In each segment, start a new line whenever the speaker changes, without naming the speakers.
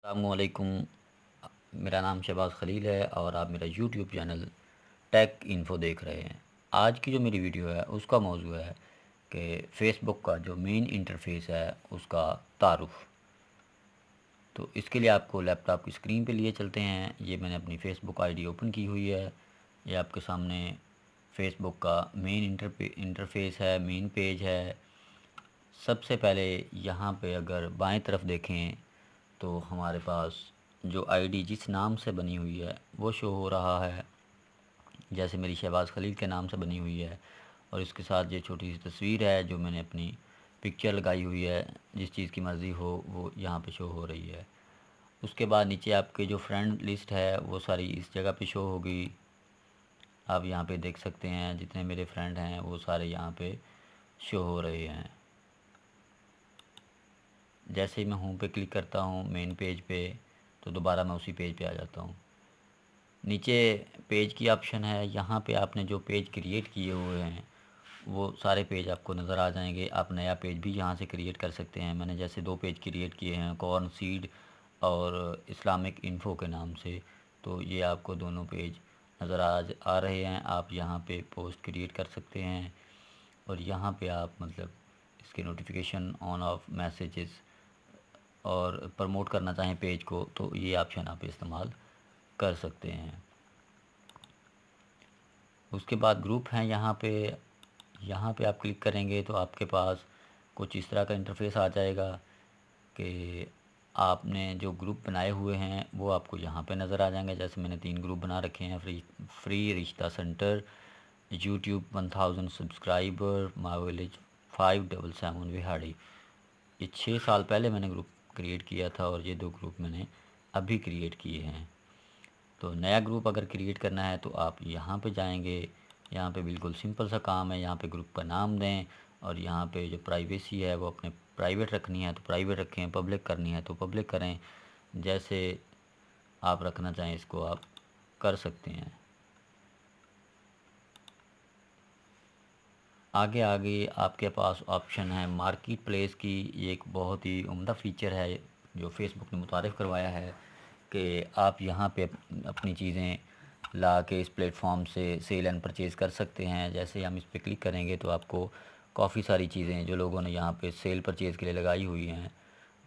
السلام علیکم۔ میرا نام شہباز خلیل ہے اور آپ میرا یوٹیوب چینل ٹیک انفو دیکھ رہے ہیں۔ آج کی جو میری ویڈیو ہے اس کا موضوع ہے کہ فیس بک کا جو مین انٹرفیس ہے اس کا تعارف۔ تو اس کے لیے آپ کو لیپ ٹاپ کی اسکرین پہ لیے چلتے ہیں۔ یہ میں نے اپنی Facebook I D open کی ہوئی ہے۔ یہ آپ کے سامنے فیس بک کا مین انٹرفیس ہے، مین پیج ہے۔ سب سے پہلے یہاں پہ اگر بائیں طرف دیکھیں تو ہمارے پاس جو آئی ڈی جس نام سے بنی ہوئی ہے وہ شو ہو رہا ہے، جیسے میری شہباز خلیل کے نام سے بنی ہوئی ہے، اور اس کے ساتھ یہ چھوٹی سی تصویر ہے جو میں نے اپنی پکچر لگائی ہوئی ہے، جس چیز کی مرضی ہو وہ یہاں پہ شو ہو رہی ہے۔ اس کے بعد نیچے آپ کے جو فرینڈ لسٹ ہے وہ ساری اس جگہ پہ شو ہوگی۔ آپ یہاں پہ دیکھ سکتے ہیں جتنے میرے فرینڈ ہیں وہ سارے یہاں پہ شو ہو رہے ہیں۔ جیسے ہی میں ہوم پہ کلک کرتا ہوں مین پیج پہ تو دوبارہ میں اسی پیج پہ آ جاتا ہوں۔ نیچے پیج کی آپشن ہے، یہاں پہ آپ نے جو پیج کریٹ کیے ہوئے ہیں وہ سارے پیج آپ کو نظر آ جائیں گے۔ آپ نیا پیج بھی یہاں سے کریٹ کر سکتے ہیں۔ میں نے جیسے 2 پیج کریٹ کیے ہیں، کارن سیڈ اور اسلامک انفو کے نام سے، تو یہ آپ کو دونوں پیج نظر آ رہے ہیں۔ آپ یہاں پہ پوسٹ کریٹ کر سکتے ہیں اور یہاں پہ آپ اس کے نوٹیفیکیشن آن آف میسیجز اور پروموٹ کرنا چاہیں پیج کو تو یہ آپشن آپ استعمال کر سکتے ہیں۔ اس کے بعد گروپ ہیں یہاں پہ آپ کلک کریں گے تو آپ کے پاس کچھ اس طرح کا انٹرفیس آ جائے گا کہ آپ نے جو گروپ بنائے ہوئے ہیں وہ آپ کو یہاں پہ نظر آ جائیں گے۔ جیسے میں نے 3 گروپ بنا رکھے ہیں: free Rishta centre, YouTube 1000 subscriber, my village 577 Vehari. یہ 6 سال پہلے میں نے گروپ کریٹ کیا تھا اور یہ 2 گروپ میں نے ابھی کریٹ کیے ہیں۔ تو نیا گروپ اگر کریٹ کرنا ہے تو آپ یہاں پہ جائیں گے۔ یہاں پہ بالکل سمپل سا کام ہے، یہاں پہ گروپ کا نام دیں اور یہاں پہ جو پرائیویسی ہے وہ اپنے پرائیویٹ رکھنی ہے تو پرائیویٹ رکھیں، پبلک کرنی ہے تو پبلک کریں۔ جیسے آپ رکھنا چاہیں اس کو آپ کر سکتے ہیں۔ آگے آپ کے پاس آپشن ہے مارکیٹ پلیس کی۔ یہ ایک بہت ہی عمدہ فیچر ہے جو فیس بک نے متعارف کروایا ہے کہ آپ یہاں پہ اپنی چیزیں لا کے اس پلیٹ فارم سے سیل اینڈ پرچیز کر سکتے ہیں۔ جیسے ہی ہم اس پہ کلک کریں گے تو آپ کو کافی ساری چیزیں جو لوگوں نے یہاں پہ سیل پرچیز کے لیے لگائی ہوئی ہیں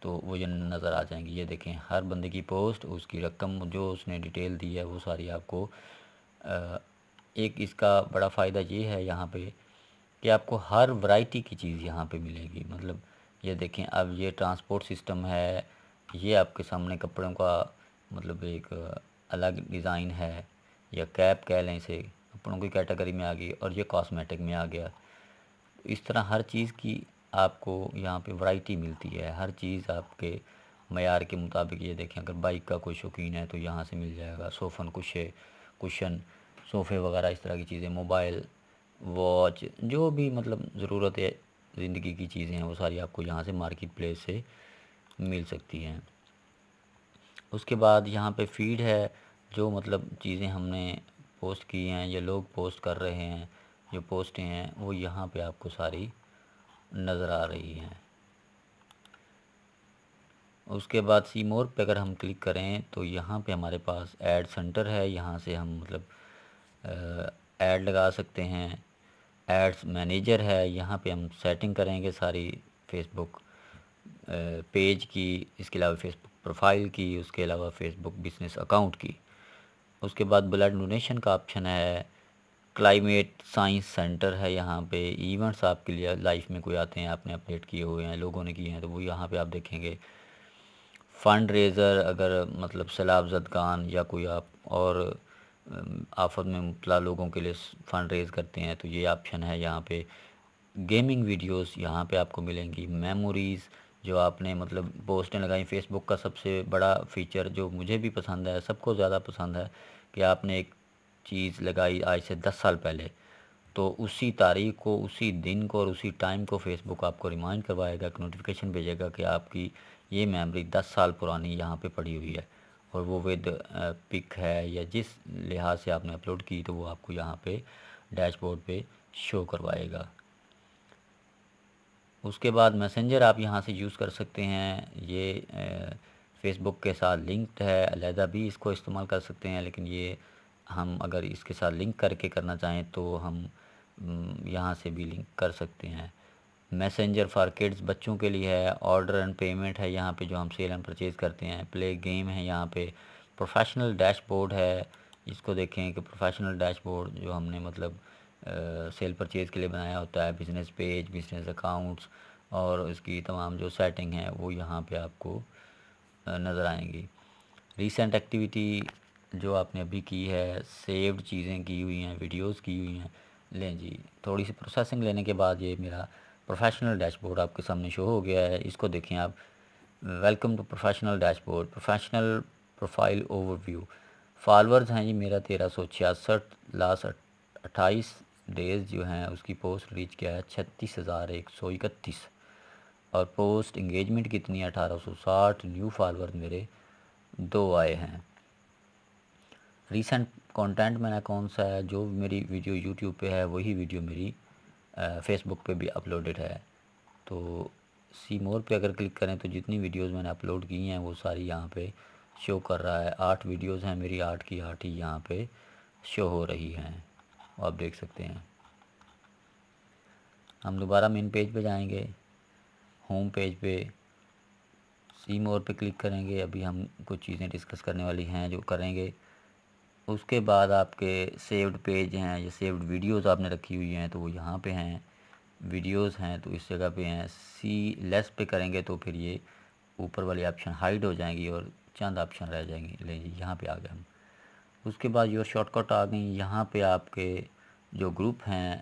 تو وہ یہ نظر آ جائیں گی۔ یہ دیکھیں، ہر بندے کی پوسٹ، اس کی رقم، جو اس نے ڈیٹیل دی ہے وہ ساری آپ کو ایک اس کا بڑا فائدہ یہ ہے یہاں پہ کہ آپ کو ہر ورائٹی کی چیز یہاں پہ ملے گی۔ یہ دیکھیں، اب یہ ٹرانسپورٹ سسٹم ہے، یہ آپ کے سامنے کپڑوں کا ایک الگ ڈیزائن ہے، یا کیپ کہہ لیں اسے، کپڑوں کی کیٹیگری میں آ گئی، اور یہ کاسمیٹک میں آ گیا۔ اس طرح ہر چیز کی آپ کو یہاں پہ ورائٹی ملتی ہے، ہر چیز آپ کے معیار کے مطابق۔ یہ دیکھیں، اگر بائک کا کوئی شوقین ہے تو یہاں سے مل جائے گا، کشن صوفے وغیرہ اس طرح کی چیزیں، موبائل، واچ، جو بھی ضرورت ہے زندگی کی چیزیں ہیں وہ ساری آپ کو یہاں سے مارکیٹ پلیس سے مل سکتی ہیں۔ اس کے بعد یہاں پہ فیڈ ہے، جو چیزیں ہم نے پوسٹ کی ہیں یا لوگ پوسٹ کر رہے ہیں، جو پوسٹیں ہیں وہ یہاں پہ آپ کو ساری نظر آ رہی ہیں۔ اس کے بعد سی مور پہ اگر ہم کلک کریں تو یہاں پہ ہمارے پاس ایڈ سینٹر ہے، یہاں سے ہم ایڈ لگا سکتے ہیں۔ ایڈز مینیجر ہے، یہاں پہ ہم سیٹنگ کریں گے ساری فیس بک پیج کی، اس کے علاوہ فیس بک پروفائل کی، اس کے علاوہ فیس بک بزنس اکاؤنٹ کی۔ اس کے بعد بلڈ ڈونیشن کا آپشن ہے۔ کلائمیٹ سائنس سینٹر ہے، یہاں پہ ایونٹس آپ کے لیے لائف میں کوئی آتے ہیں، آپ نے اپڈیٹ کیے ہوئے ہیں، لوگوں نے کیے ہیں تو وہ یہاں پہ آپ دیکھیں گے۔ فنڈ ریزر، اگر سیلاب زدگان یا کوئی آپ اور آفت میں مبتلا لوگوں کے لیے فنڈ ریز کرتے ہیں تو یہ آپشن ہے یہاں پہ۔ گیمنگ ویڈیوز یہاں پہ آپ کو ملیں گی۔ میموریز، جو آپ نے پوسٹیں لگائیں، فیس بک کا سب سے بڑا فیچر جو مجھے بھی پسند ہے، سب کو زیادہ پسند ہے، کہ آپ نے ایک چیز لگائی آج سے 10 سال پہلے تو اسی تاریخ کو، اسی دن کو اور اسی ٹائم کو فیس بک آپ کو ریمائنڈ کروائے گا، ایک نوٹیفیکیشن بھیجے گا کہ آپ کی یہ میموری 10 سال پرانی یہاں پہ پڑی ہوئی ہے، اور وہ ود پک ہے یا جس لحاظ سے آپ نے اپلوڈ کی تو وہ آپ کو یہاں پہ ڈیش بورڈ پہ شو کروائے گا۔ اس کے بعد میسنجر آپ یہاں سے یوز کر سکتے ہیں۔ یہ فیس بک کے ساتھ لنکڈ ہے، علیحدہ بھی اس کو استعمال کر سکتے ہیں، لیکن یہ ہم اگر اس کے ساتھ لنک کر کے کرنا چاہیں تو ہم یہاں سے بھی لنک کر سکتے ہیں۔ میسنجر فار کڈز بچوں کے لیے ہے، آرڈر اینڈ پیمنٹ ہے یہاں پہ جو ہم سیل اینڈ پرچیز کرتے ہیں، پلے گیم ہے یہاں پہ، پروفیشنل ڈیش بورڈ ہے، اس کو دیکھیں کہ پروفیشنل ڈیش بورڈ جو ہم نے مطلب سیل پرچیز کے لیے بنایا ہوتا ہے، بزنس پیج، بزنس اکاؤنٹس اور اس کی تمام جو سیٹنگ ہے وہ یہاں پہ آپ کو نظر آئیں گی۔ ریسنٹ ایکٹیویٹی جو آپ نے ابھی کی ہے، سیوڈ چیزیں کی ہوئی ہیں، ویڈیوز کی ہوئی ہیں، لیں جی تھوڑی سی پروسیسنگ لینے کے بعد یہ میرا پروفیشنل ڈیش بورڈ آپ کے سامنے شو ہو گیا ہے۔ اس کو دیکھیں آپ، welcome to professional dashboard, professional profile overview, followers ہیں جی میرا 1366، لاسٹ 28 ڈیز جو ہیں اس کی پوسٹ ریچ کیا ہے 36,131، اور پوسٹ انگیجمنٹ کتنی ہے 1860، نیو فالور میرے 2 آئے ہیں۔ ریسنٹ کانٹینٹ میں نے کون سا ہے، جو میری ویڈیو یوٹیوب پہ ہے وہی ویڈیو میری فیس بک پہ بھی اپلوڈڈ ہے، تو سی مور پہ اگر کلک کریں تو جتنی ویڈیوز میں نے اپلوڈ کی ہیں وہ ساری یہاں پہ شو کر رہا ہے۔ 8 ویڈیوز ہیں میری، 8 کی 8 ہی یہاں پہ شو ہو رہی ہیں، آپ دیکھ سکتے ہیں۔ ہم دوبارہ مین پیج پہ جائیں گے، ہوم پیج پہ سی مور پہ کلک کریں گے، ابھی ہم کچھ چیزیں ڈسکس کرنے والی ہیں جو کریں گے۔ اس کے بعد آپ کے سیوڈ پیج ہیں یا سیوڈ ویڈیوز آپ نے رکھی ہوئی ہیں تو وہ یہاں پہ ہیں، ویڈیوز ہیں تو اس جگہ پہ ہیں، سی لیس پہ کریں گے تو پھر یہ اوپر والی آپشن ہائیڈ ہو جائیں گی اور چند آپشن رہ جائیں گی، لیں جی یہاں پہ آ گئے ہم۔ اس کے بعد یور شارٹ کٹ آ گئیں، یہاں پہ آپ کے جو گروپ ہیں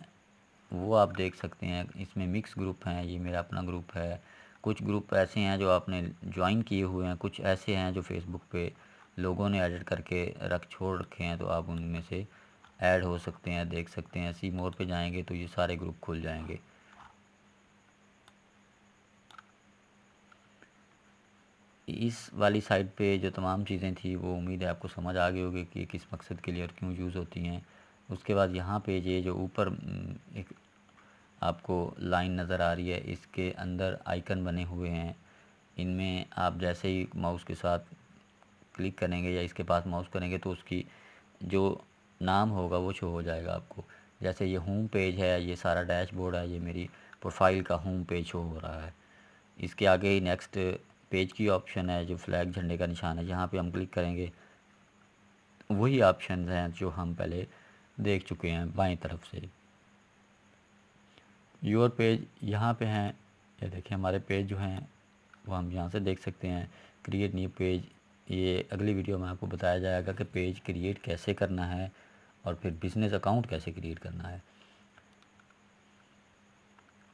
وہ آپ دیکھ سکتے ہیں، اس میں مکس گروپ ہیں، یہ میرا اپنا گروپ ہے، کچھ گروپ ایسے ہیں جو آپ نے جوائن کیے ہوئے ہیں، کچھ ایسے ہیں جو فیس بک پہ لوگوں نے ایڈٹ کر کے چھوڑ رکھے ہیں، تو آپ ان میں سے ایڈ ہو سکتے ہیں، دیکھ سکتے ہیں۔ سی مور پہ جائیں گے تو یہ سارے گروپ کھل جائیں گے۔ اس والی سائٹ پہ جو تمام چیزیں تھیں وہ امید ہے آپ کو سمجھ آ گئی ہوگی کہ یہ کس مقصد کے لیے اور کیوں یوز ہوتی ہیں۔ اس کے بعد یہاں پہ یہ جو اوپر ایک آپ کو لائن نظر آ رہی ہے، اس کے اندر آئیکن بنے ہوئے ہیں، ان میں آپ جیسے ہی ماؤس کے ساتھ کلک کریں گے یا اس کے پاس ماؤس کریں گے تو اس کی جو نام ہوگا وہ شو ہو جائے گا آپ کو۔ جیسے یہ ہوم پیج ہے، یہ سارا ڈیش بورڈ ہے، یہ میری پروفائل کا ہوم پیج شو ہو رہا ہے۔ اس کے آگے ہی نیکسٹ پیج کی آپشن ہے جو فلیگ جھنڈے کا نشان ہے، یہاں پہ ہم کلک کریں گے، وہی آپشنز ہیں جو ہم پہلے دیکھ چکے ہیں بائیں طرف سے۔ یور پیج یہاں پہ ہیں، یہ دیکھیں ہمارے پیج جو ہیں وہ ہم یہاں سے دیکھ سکتے ہیں۔ کریٹ نیو پیج، یہ اگلی ویڈیو میں آپ کو بتایا جائے گا کہ پیج کریٹ کیسے کرنا ہے اور پھر بزنس اکاؤنٹ کیسے کریٹ کرنا ہے۔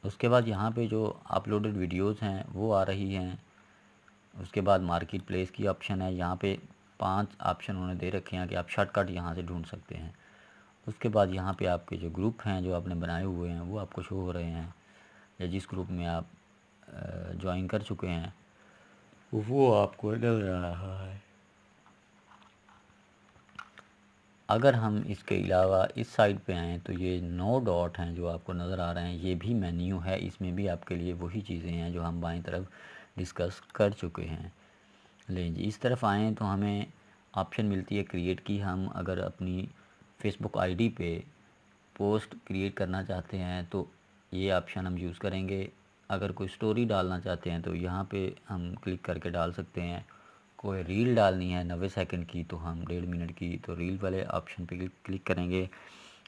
اس کے بعد یہاں پہ جو اپلوڈڈ ویڈیوز ہیں وہ آ رہی ہیں۔ اس کے بعد مارکیٹ پلیس کی آپشن ہے، یہاں پہ 5 آپشن انہوں نے دے رکھے ہیں کہ آپ شارٹ کٹ یہاں سے ڈھونڈ سکتے ہیں۔ اس کے بعد یہاں پہ آپ کے جو گروپ ہیں جو آپ نے بنائے ہوئے ہیں وہ آپ کو شو ہو رہے ہیں، یا جس گروپ میں آپ جوائن کر چکے ہیں وہ آپ کو نظر آ رہا ہے۔ اگر ہم اس کے علاوہ اس سائڈ پہ آئیں تو یہ 9 ڈاٹ ہیں جو آپ کو نظر آ رہے ہیں، یہ بھی مینیو ہے، اس میں بھی آپ کے لیے وہی چیزیں ہیں جو ہم بائیں طرف ڈسکس کر چکے ہیں۔ لیں جی اس طرف آئیں تو ہمیں آپشن ملتی ہے کریٹ کی۔ ہم اگر اپنی فیس بک آئی ڈی پہ پوسٹ کریٹ کرنا چاہتے ہیں تو یہ آپشن ہم یوز کریں گے۔ اگر کوئی سٹوری ڈالنا چاہتے ہیں تو یہاں پہ ہم کلک کر کے ڈال سکتے ہیں۔ کوئی ریل ڈالنی ہے 90 سیکنڈ کی تو ہم 1.5 منٹ کی تو ریل والے آپشن پہ کلک کریں گے۔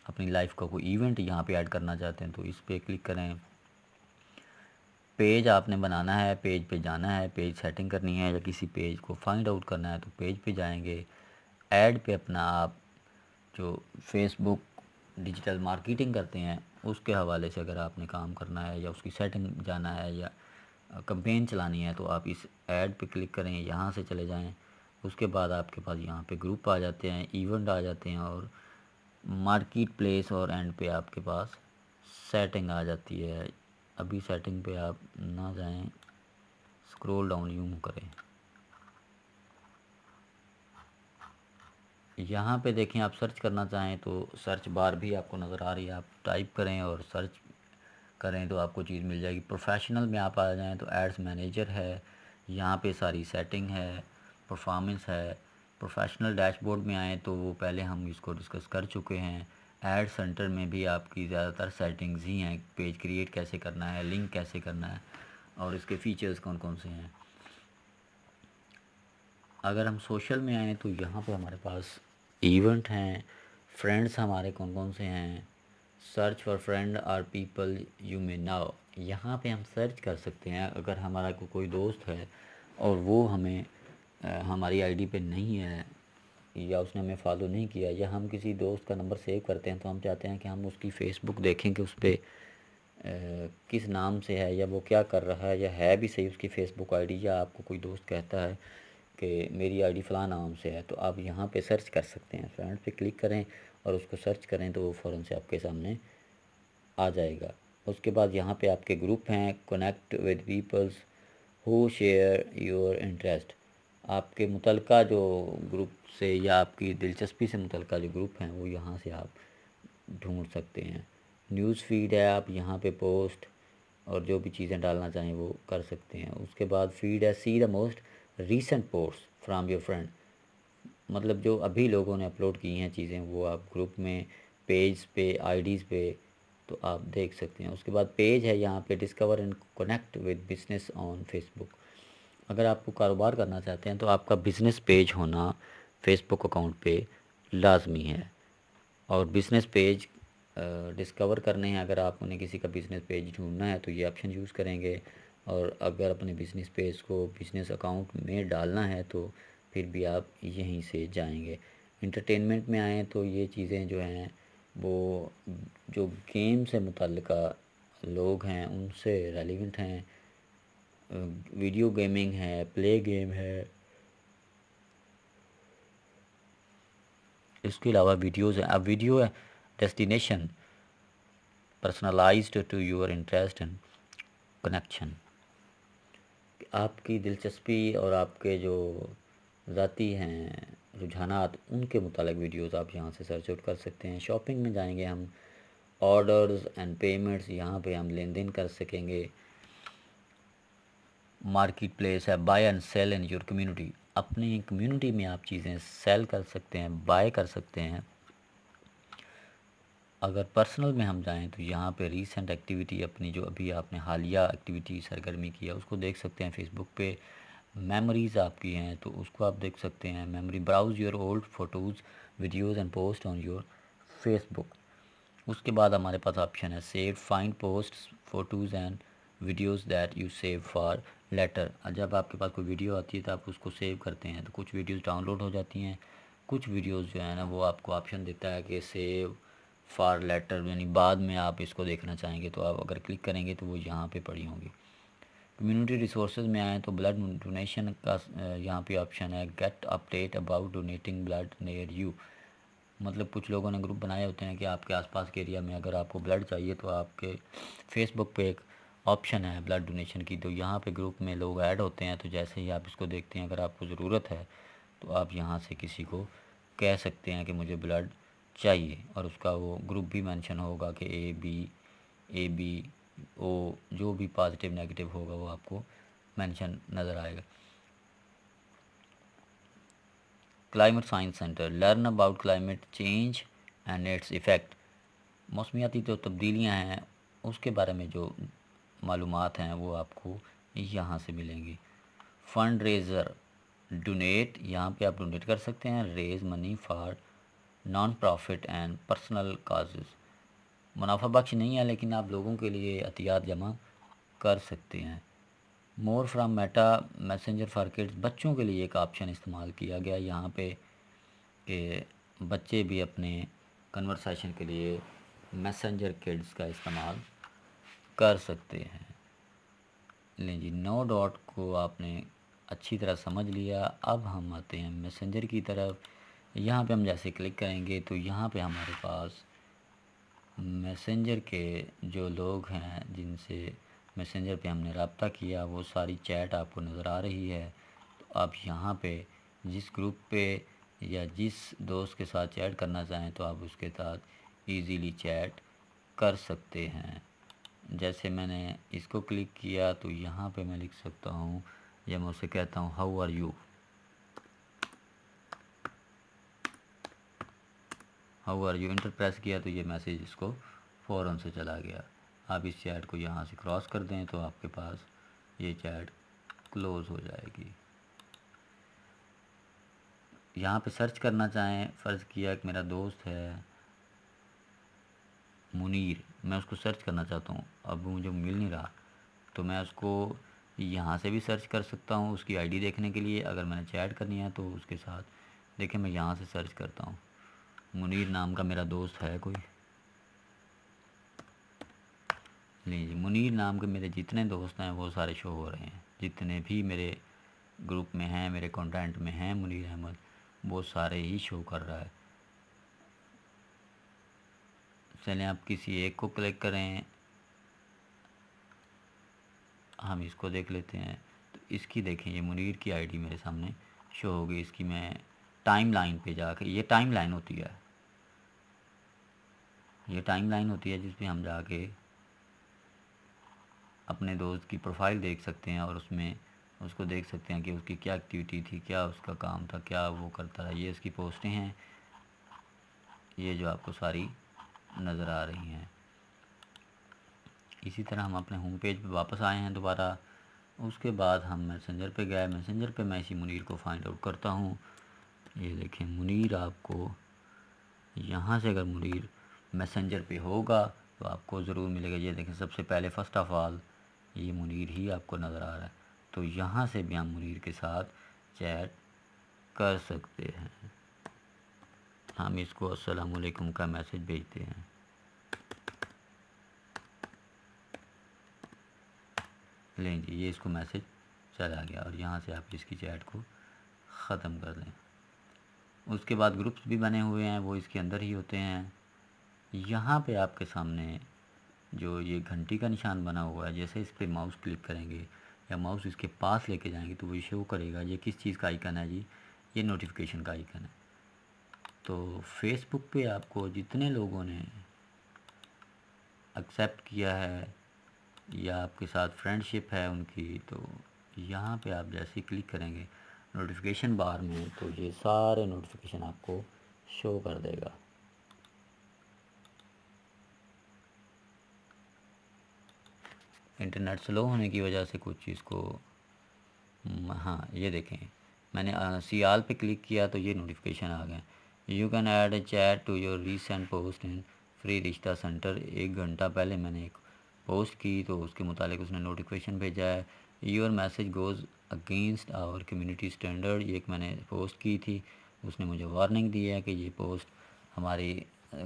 اپنی لائف کا کوئی ایونٹ یہاں پہ ایڈ کرنا چاہتے ہیں تو اس پہ کلک کریں۔ پیج آپ نے بنانا ہے، پیج پہ جانا ہے، پیج سیٹنگ کرنی ہے یا کسی پیج کو فائنڈ آؤٹ کرنا ہے تو پیج پہ جائیں گے۔ ایڈ پہ اپنا آپ جو فیس بک ڈیجیٹل مارکیٹنگ کرتے ہیں اس کے حوالے سے اگر آپ نے کام کرنا ہے یا اس کی سیٹنگ جانا ہے یا کمپین چلانی ہے تو آپ اس ایڈ پہ کلک کریں، یہاں سے چلے جائیں۔ اس کے بعد آپ کے پاس یہاں پہ گروپ آ جاتے ہیں، ایونٹ آ جاتے ہیں اور مارکیٹ پلیس، اور اینڈ پہ آپ کے پاس سیٹنگ آ جاتی ہے۔ ابھی سیٹنگ پہ آپ نہ جائیں، سکرول ڈاؤن یوں کریں، یہاں پہ دیکھیں آپ سرچ کرنا چاہیں تو سرچ بار بھی آپ کو نظر آ رہی ہے، آپ ٹائپ کریں اور سرچ کریں تو آپ کو چیز مل جائے گی۔ پروفیشنل میں آپ آ جائیں تو ایڈز مینیجر ہے، یہاں پہ ساری سیٹنگ ہے، پرفارمنس ہے. پروفیشنل ڈیش بورڈ میں آئیں تو وہ پہلے ہم اس کو ڈسکس کر چکے ہیں. ایڈ سینٹر میں بھی آپ کی زیادہ تر سیٹنگز ہی ہیں. پیج کریٹ کیسے کرنا ہے, لنک کیسے کرنا ہے, اور اس کے فیچرز کون کون سے ہیں. اگر ہم سوشل میں آئیں تو یہاں پہ ہمارے پاس ایونٹ ہیں. فرینڈس ہمارے کون کون سے ہیں. Search for friend or people you may know. یہاں پہ ہم سرچ کر سکتے ہیں اگر ہمارا کوئی دوست ہے اور وہ ہمیں ہماری آئی ڈی پہ نہیں ہے, یا اس نے ہمیں فالو نہیں کیا, یا ہم کسی دوست کا نمبر سیو کرتے ہیں تو ہم چاہتے ہیں کہ ہم اس کی فیس بک دیکھیں کہ اس پہ کس نام سے ہے, یا وہ کیا کر رہا ہے, یا ہے بھی صحیح اس کی فیس بک آئی ڈی, یا آپ کو کوئی دوست کہتا ہے کہ میری آئی ڈی فلاں نام سے ہے, تو آپ یہاں پہ سرچ کر سکتے ہیں. فرینڈ پہ کلک کریں اور اس کو سرچ کریں تو وہ فوراً سے آپ کے سامنے آ جائے گا. اس کے بعد یہاں پہ آپ کے گروپ ہیں. Connect with peoples who share your interest. آپ کے متعلقہ جو گروپ سے یا آپ کی دلچسپی سے متعلقہ جو گروپ ہیں وہ یہاں سے آپ ڈھونڈ سکتے ہیں. نیوز فیڈ ہے, آپ یہاں پہ پوسٹ اور جو بھی چیزیں ڈالنا چاہیں وہ کر سکتے ہیں. اس کے بعد فیڈ ہے, see the most recent post from your friend. مطلب جو ابھی لوگوں نے اپلوڈ کی ہیں چیزیں وہ آپ گروپ میں, پیج پہ, آئی ڈیز پہ تو آپ دیکھ سکتے ہیں. اس کے بعد پیج ہے یہاں پہ, discover and connect with business on Facebook. اگر آپ کو کاروبار کرنا چاہتے ہیں تو آپ کا بزنس پیج ہونا فیس بک اکاؤنٹ پہ لازمی ہے. اور بزنس پیج ڈسکور کرنے ہیں, اگر آپ نے کسی کا بزنس پیج ڈھونڈنا ہے تو یہ آپشن یوز کریں گے. اور اگر اپنے بزنس پیج کو بزنس اکاؤنٹ میں ڈالنا ہے تو پھر بھی آپ یہیں سے جائیں گے. انٹرٹینمنٹ میں آئیں تو یہ چیزیں جو ہیں وہ جو گیم سے متعلقہ لوگ ہیں ان سے ریلیونٹ ہیں. ویڈیو گیمنگ ہے, پلے گیم ہے, اس کے علاوہ ویڈیوز ہیں. اب ویڈیو ہے destination personalised to your interest and connection. آپ کی دلچسپی اور آپ کے جو ذاتی ہیں رجحانات ان کے متعلق ویڈیوز آپ یہاں سے سرچ آؤٹ کر سکتے ہیں. شاپنگ میں جائیں گے ہم, آرڈرز اینڈ پیمنٹس, یہاں پہ ہم لین دین کر سکیں گے. مارکیٹ پلیس ہے, buy and sell in your community. اپنی کمیونٹی میں آپ چیزیں سیل کر سکتے ہیں, بائی کر سکتے ہیں. اگر پرسنل میں ہم جائیں تو یہاں پہ ریسنٹ ایکٹیویٹی, اپنی جو ابھی آپ نے حالیہ ایکٹیویٹی سرگرمی کی ہے اس کو دیکھ سکتے ہیں. فیس بک پہ میموریز آپ کی ہیں تو اس کو آپ دیکھ سکتے ہیں. Memory browse your old photos videos and post on your Facebook. اس کے بعد ہمارے پاس آپشن ہے save, find posts photos and videos that you save for later. جب آپ کے پاس کوئی ویڈیو آتی ہے تو آپ اس کو سیو کرتے ہیں تو کچھ ویڈیوز ڈاؤن لوڈ ہو جاتی ہیں. کچھ ویڈیوز جو ہیں نا وہ آپ کو آپشن دیتا ہے کہ سیو فار لیٹر, یعنی بعد میں آپ اس کو دیکھنا چاہیں گے تو آپ اگر کلک کریں گے تو وہ یہاں پہ پڑی ہوں گی. کمیونٹی ریسورسز میں آئیں تو بلڈ ڈونیشن کا یہاں پہ آپشن ہے, get update about donating blood near you. مطلب کچھ لوگوں نے گروپ بنائے ہوتے ہیں کہ آپ کے آس پاس کے ایریا میں اگر آپ کو بلڈ چاہیے تو آپ کے فیس بک پہ ایک آپشن ہے بلڈ ڈونیشن کی, تو یہاں پہ گروپ میں لوگ ایڈ ہوتے ہیں. تو جیسے ہی آپ اس کو دیکھتے ہیں اگر آپ کو ضرورت ہے تو آپ یہاں سے کسی کو کہہ سکتے ہیں کہ مجھے بلڈ چاہیے, اور اس کا وہ گروپ بھی مینشن ہوگا کہ اے بی او, جو بھی پازیٹیو نیگیٹو ہوگا وہ آپ کو مینشن نظر آئے گا. Climate science centre, learn about climate change and its effect. موسمیاتی جو تبدیلیاں ہیں اس کے بارے میں جو معلومات ہیں وہ آپ کو یہاں سے ملیں گی. فنڈ ریزر, ڈونیٹ, یہاں پہ آپ ڈونیٹ کر سکتے ہیں. Raise money for non profit and personal causes. منافع بخش نہیں ہے لیکن آپ لوگوں کے لیے عطیات جمع کر سکتے ہیں. More from meta messenger for kids, بچوں کے لیے ایک آپشن استعمال کیا گیا یہاں پہ کہ بچے بھی اپنے کنورسیشن کے لیے میسنجر کڈز کا استعمال کر سکتے ہیں. لیں جی, نو ڈاٹ کو آپ نے اچھی طرح سمجھ لیا. اب ہم آتے ہیں میسنجر کی طرف. یہاں پہ ہم جیسے کلک کریں گے تو یہاں پہ ہمارے پاس میسنجر کے جو لوگ ہیں جن سے میسنجر پہ ہم نے رابطہ کیا وہ ساری چیٹ آپ کو نظر آ رہی ہے. تو آپ یہاں پہ جس گروپ پہ یا جس دوست کے ساتھ چیٹ کرنا چاہیں تو آپ اس کے ساتھ ایزیلی چیٹ کر سکتے ہیں. جیسے میں نے اس کو کلک کیا تو یہاں پہ میں لکھ سکتا ہوں, یا میں اسے کہتا ہوں how are you. How are you enter press کیا تو یہ میسیج اس کو فوراً سے چلا گیا۔ آپ اس چیٹ کو یہاں سے کراس کر دیں تو آپ کے پاس یہ چیٹ کلوز ہو جائے گی۔ یہاں پہ سرچ کرنا چاہیں، فرض کیا کہ میرا دوست ہے منیر، میں اس کو سرچ کرنا چاہتا ہوں، اب وہ مجھے مل نہیں رہا، تو میں اس کو یہاں سے بھی سرچ کر سکتا ہوں اس کی آئی ڈی دیکھنے کے لیے۔ اگر میں نے چیٹ کرنی ہے تو اس کے ساتھ دیکھیں میں یہاں سے سرچ کرتا ہوں، منیر نام کا میرا دوست ہے کوئی، نہیں جی، منیر نام کے میرے جتنے دوست ہیں وہ سارے شو ہو رہے ہیں، جتنے بھی میرے گروپ میں ہیں، میرے کانٹینٹ میں ہیں منیر احمد، وہ سارے ہی شو کر رہا ہے۔ چلیں آپ کسی ایک کو کلک کریں، ہم اس کو دیکھ لیتے ہیں، تو اس کی دیکھیں یہ منیر کی آئی ڈی میرے سامنے شو ہوگی۔ اس کی میں ٹائم لائن پہ جا کے، یہ ٹائم لائن ہوتی ہے، یہ ٹائم لائن ہوتی ہے جس پہ ہم جا کے اپنے دوست کی پروفائل دیکھ سکتے ہیں، اور اس میں اس کو دیکھ سکتے ہیں کہ اس کی کیا ایکٹیویٹی تھی، کیا اس کا کام تھا، کیا وہ کرتا ہے۔ یہ اس کی پوسٹیں ہیں، یہ جو آپ کو ساری نظر آ رہی ہیں۔ اسی طرح ہم اپنے ہوم پیج پہ واپس آئے ہیں دوبارہ، اس کے بعد ہم میسنجر پہ گئے، میسنجر پہ میں اسی منیر کو فائنڈ آؤٹ کرتا ہوں۔ یہ دیکھیں منیر، آپ کو یہاں سے اگر منیر میسنجر پہ ہوگا تو آپ کو ضرور ملے گا۔ یہ دیکھیں سب سے پہلے فرسٹ آف آل یہ منیر ہی آپ کو نظر آ رہا ہے، تو یہاں سے بھی ہم منیر کے ساتھ چیٹ کر سکتے ہیں۔ ہم اس کو السلام علیکم کا میسج بھیجتے ہیں، لیں جی یہ اس کو میسج چلا گیا، اور یہاں سے آپ اس کی چیٹ کو ختم کر دیں۔ اس کے بعد گروپس بھی بنے ہوئے ہیں، وہ اس کے اندر ہی ہوتے ہیں۔ یہاں پہ آپ کے سامنے جو یہ گھنٹی کا نشان بنا ہوا ہے، جیسے اس پہ ماؤس کلک کریں گے یا ماؤس اس کے پاس لے کے جائیں گے تو وہ شو کرے گا۔ یہ کس چیز کا آئیکن ہے جی؟ یہ نوٹیفیکیشن کا آئیکن ہے۔ تو فیس بک پہ آپ کو جتنے لوگوں نے ایکسیپٹ کیا ہے یا آپ کے ساتھ فرینڈ شپ ہے ان کی، تو یہاں پہ آپ جیسے ہی کلک کریں گے نوٹیفیکیشن بار میں، تو یہ سارے نوٹیفیکیشن آپ کو شو کر دے گا۔ انٹرنیٹ سلو ہونے کی وجہ سے کچھ چیز کو ہاں یہ دیکھیں میں نے سیال پہ کلک کیا تو یہ نوٹیفیکیشن آ گئے۔ You can add a chat to your recent post in Free Rishta Centre. 1 گھنٹہ پہلے میں نے ایک پوسٹ کی تو اس کے متعلق اس نے نوٹیفیکیشن بھیجا ہے، your message goes against our community standard. یہ ایک میں نے پوسٹ کی تھی، اس نے مجھے وارننگ دی ہے کہ یہ پوسٹ ہماری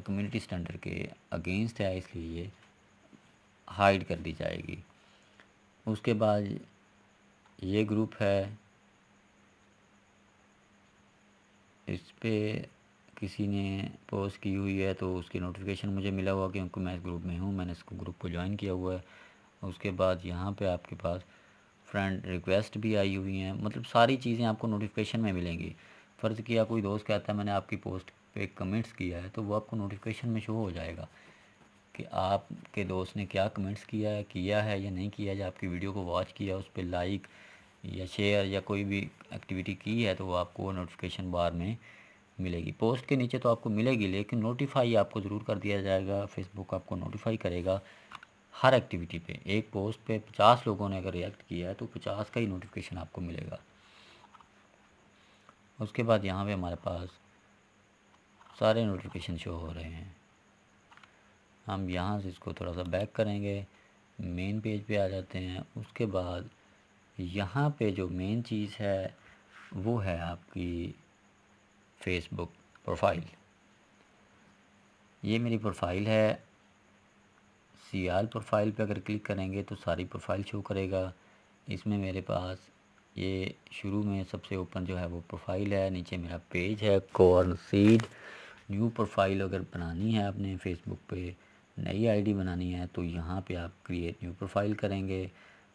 کمیونٹی اسٹینڈرڈ کے اگینسٹ ہے، اس لیے یہ ہائیڈ کر دی جائے گی۔ اس کے بعد یہ گروپ ہے، اس پہ کسی نے پوسٹ کی ہوئی ہے تو اس کی نوٹیفیکیشن مجھے ملا ہوا کیونکہ میں اس گروپ میں ہوں، میں نے اس کو گروپ کو جوائن کیا ہوا ہے۔ اس کے بعد یہاں پہ آپ کے پاس فرینڈ ریکویسٹ بھی آئی ہوئی ہیں، مطلب ساری چیزیں آپ کو نوٹیفیکیشن میں ملیں گی۔ فرض کیا کوئی دوست کہتا ہے میں نے آپ کی پوسٹ پہ کمنٹس کیا ہے تو وہ آپ کو نوٹیفیکیشن میں شو ہو جائے گا کہ آپ کے دوست نے کیا کمنٹس کیا ہے یا نہیں کیا، یا آپ کی ویڈیو کو واچ کیا، اس پہ لائک یا شیئر یا کوئی بھی ایکٹیویٹی کی ہے تو وہ آپ کو نوٹیفیکیشن بار میں ملے گی۔ پوسٹ کے نیچے تو آپ کو ملے گی لیکن نوٹیفائی آپ کو ضرور کر دیا جائے گا، فیس بک آپ کو نوٹیفائی کرے گا ہر ایکٹیویٹی پہ۔ ایک پوسٹ پہ 50 لوگوں نے اگر ریئیکٹ کیا ہے تو 50 کا ہی نوٹیفیکیشن آپ کو ملے گا۔ اس کے بعد یہاں پہ ہمارے پاس سارے نوٹیفیکیشن شو ہو رہے ہیں۔ ہم یہاں سے اس کو تھوڑا سا بیک کریں گے، مین پیج پہ آ جاتے ہیں۔ اس کے بعد یہاں پہ جو مین چیز ہے وہ ہے آپ کی فیس بک پروفائل۔ یہ میری پروفائل ہے، سیال پروفائل پہ اگر کلک کریں گے تو ساری پروفائل شو کرے گا۔ اس میں میرے پاس یہ شروع میں سب سے اوپن جو ہے وہ پروفائل ہے، نیچے میرا پیج ہے کارن سیڈ۔ نیو پروفائل اگر بنانی ہے آپ نے فیس بک پہ، نئی آئی ڈی بنانی ہے تو یہاں پہ آپ کریٹ نیو پروفائل کریں گے۔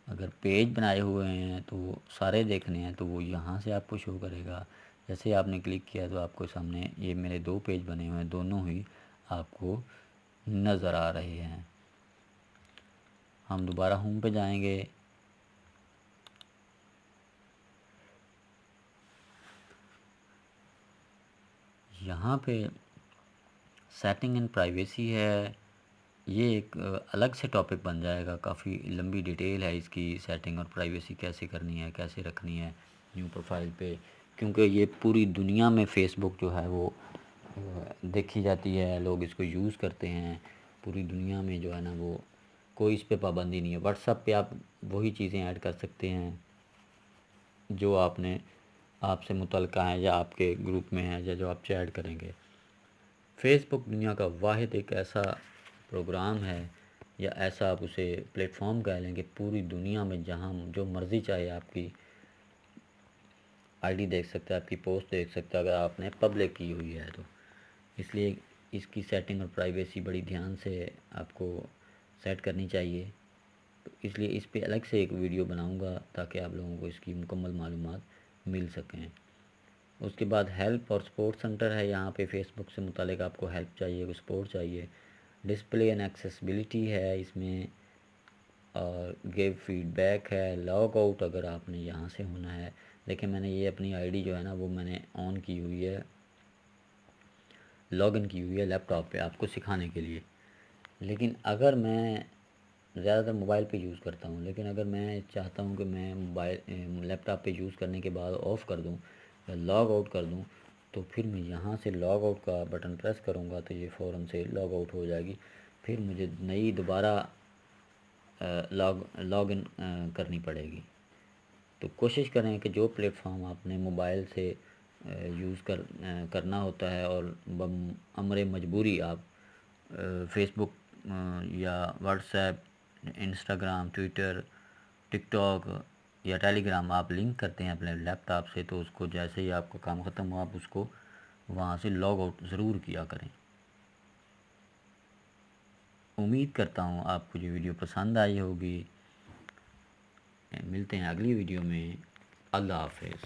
اگر پیج بنائے ہوئے ہیں تو سارے دیکھنے ہیں تو وہ یہاں سے آپ کو شو کرے گا۔ جیسے آپ نے کلک کیا تو آپ کو سامنے یہ میرے 2 پیج بنے ہوئے ہیں، دونوں ہی آپ کو نظر آ رہے ہیں۔ ہم دوبارہ ہوم پہ جائیں گے، یہاں پہ سیٹنگ اینڈ پرائیویسی ہے، یہ ایک الگ سے ٹاپک بن جائے گا، کافی لمبی ڈیٹیل ہے اس کی، سیٹنگ اور پرائیویسی کیسے کرنی ہے، کیسے رکھنی ہے نیو پروفائل پہ، کیونکہ یہ پوری دنیا میں فیس بک جو ہے وہ دیکھی جاتی ہے، لوگ اس کو یوز کرتے ہیں پوری دنیا میں جو ہے نا، وہ کوئی اس پہ پابندی نہیں ہے۔ واٹس ایپ پہ آپ وہی چیزیں ایڈ کر سکتے ہیں جو آپ سے متعلقہ ہیں یا آپ کے گروپ میں ہیں یا جو آپ چیٹ کریں گے۔ فیس بک دنیا کا واحد ایک ایسا پروگرام ہے یا ایسا آپ اسے پلیٹ فارم کہہ لیں کہ پوری دنیا میں جہاں جو مرضی چاہے آپ کی آئی ڈی دیکھ سکتا ہے، آپ کی پوسٹ دیکھ سکتا ہے اگر آپ نے پبلک کی ہوئی ہے تو۔ اس لیے اس کی سیٹنگ اور پرائیویسی بڑی دھیان سے آپ کو سیٹ کرنی چاہیے، تو اس لیے اس پہ الگ سے ایک ویڈیو بناؤں گا تاکہ آپ لوگوں کو اس کی مکمل معلومات مل سکیں۔ اس کے بعد ہیلپ اور سپورٹ سینٹر ہے، یہاں پہ فیس بک سے متعلق آپ کو ہیلپ چاہیے، کوئی سپورٹ چاہیے۔ ڈسپلے اینڈ ایکسیسبلٹی ہے اس میں، اور گیو فیڈ بیک ہے، لاگ آؤٹ اگر آپ نے یہاں سے ہونا ہے۔ دیکھیں میں نے یہ اپنی آئی ڈی جو ہے نا وہ میں نے آن کی ہوئی ہے، لاگ ان کی ہوئی ہے لیپ ٹاپ پہ آپ کو سکھانے کے لیے۔ لیکن اگر میں زیادہ تر موبائل پہ یوز کرتا ہوں، لیکن اگر میں چاہتا ہوں کہ میں لیپ ٹاپ پہ یوز کرنے کے بعد آف کر دوں یا لاگ آؤٹ کر دوں، تو پھر میں یہاں سے لاگ آؤٹ کا بٹن پریس کروں گا تو یہ فوراً سے لاگ آؤٹ ہو جائے گی، پھر مجھے نئی دوبارہ لاگ ان کرنی پڑے گی۔ تو کوشش کریں کہ جو پلیٹ فارم آپ نے موبائل سے یوز کرنا ہوتا ہے اور امر مجبوری آپ فیس بک یا واٹس ایپ، انسٹاگرام، ٹویٹر، ٹک ٹاک یا ٹیلی گرام آپ لنک کرتے ہیں اپنے لیپ ٹاپ سے، تو اس کو جیسے ہی آپ کا کام ختم ہو آپ اس کو وہاں سے لاگ آؤٹ ضرور کیا کریں۔ امید کرتا ہوں آپ کو یہ ویڈیو پسند آئی ہوگی۔ ملتے ہیں اگلی ویڈیو میں۔ اللہ حافظ۔